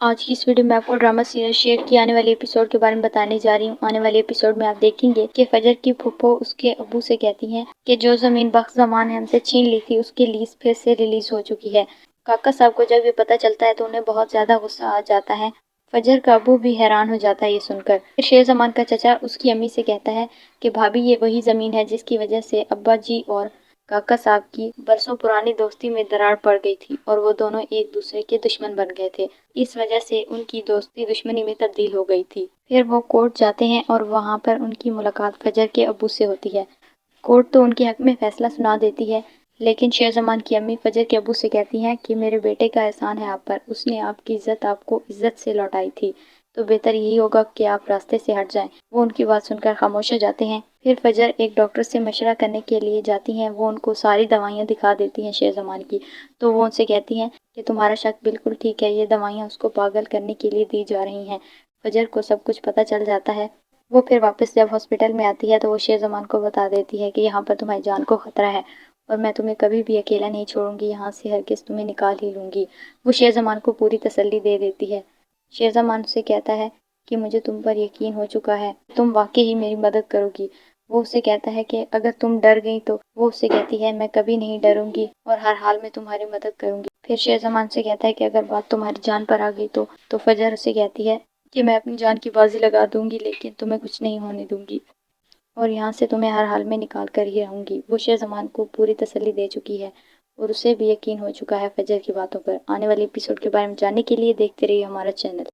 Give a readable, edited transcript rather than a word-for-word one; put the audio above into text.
آج کی اس ویڈیو میں آپ کو ڈرامہ سیریل شیئر کی آنے والے ایپیسوڈ کے بارے میں بتانے جا رہی ہوں۔ آنے والے ایپیسوڈ میں آپ دیکھیں گے کہ فجر کی پھپھو اس کے ابو سے کہتی ہیں کہ جو زمین بخت زمان نے ہم سے چھین لی تھی اس کی لیز پھر سے ریلیز ہو چکی ہے۔ کاکا صاحب کو جب یہ پتہ چلتا ہے تو انہیں بہت زیادہ غصہ آ جاتا ہے۔ فجر کا ابو بھی حیران ہو جاتا ہے یہ سن کر۔ پھر شیر زمان کا چچا اس کی امی سے کہتا ہے کہ بھابھی یہ وہی زمین ہے جس کی وجہ سے ابا جی اور کاکا صاحب کی برسوں پرانی دوستی میں دراڑ پڑ گئی تھی اور وہ دونوں ایک دوسرے کے دشمن بن گئے تھے۔ اس وجہ سے ان کی دوستی دشمنی میں تبدیل ہو گئی تھی۔ پھر وہ کورٹ جاتے ہیں اور وہاں پر ان کی ملاقات فجر کے ابو سے ہوتی ہے۔ کورٹ تو ان کے حق میں فیصلہ سنا دیتی ہے، لیکن شیر زمان کی امی فجر کے ابو سے کہتی ہیں کہ میرے بیٹے کا احسان ہے آپ پر، اس نے آپ کی عزت آپ کو عزت سے لوٹائی تھی، تو بہتر یہی ہوگا کہ آپ راستے سے ہٹ جائیں۔ وہ ان کی بات سن کر خاموش ہو جاتے ہیں۔ پھر فجر ایک ڈاکٹر سے مشورہ کرنے کے لیے جاتی ہیں۔ وہ ان کو ساری دوائیاں دکھا دیتی ہیں شیر زمان کی، تو وہ ان سے کہتی ہیں کہ تمہارا شک بالکل ٹھیک ہے، یہ دوائیاں اس کو پاگل کرنے کے لیے دی جا رہی ہیں۔ فجر کو سب کچھ پتہ چل جاتا ہے۔ وہ پھر واپس جب ہاسپٹل میں آتی ہے تو وہ شیر زمان کو بتا دیتی ہے کہ یہاں پر تمہاری جان کو خطرہ ہے اور میں تمہیں کبھی بھی اکیلا نہیں چھوڑوں گی، یہاں سے ہرگز تمہیں نکال ہی لوں گی۔ وہ شیر زمان کو پوری تسلی دے دیتی ہے۔ شیر زمان سے کہتا ہے کہ مجھے تم پر یقین ہو چکا ہے، تم واقعی میری مدد کرو گی۔ وہ اسے کہتا ہے کہ اگر تم ڈر گئی تو وہ اسے کہتی ہے میں کبھی نہیں ڈروں گی اور ہر حال میں تمہاری مدد کروں گی۔ پھر شیر زمان سے کہتا ہے کہ اگر بات تمہاری جان پر آ گئی تو فجر اسے کہتی ہے کہ میں اپنی جان کی بازی لگا دوں گی لیکن تمہیں کچھ نہیں ہونے دوں گی اور یہاں سے تمہیں ہر حال میں نکال کر ہی رہوں گی۔ وہ شیر زمان کو پوری تسلی دے چکی ہے اور اسے بھی یقین ہو چکا ہے فجر کی باتوں پر۔ آنے والے ایپیسوڈ کے بارے میں جاننے کے لیے دیکھتے رہیے ہمارا چینل۔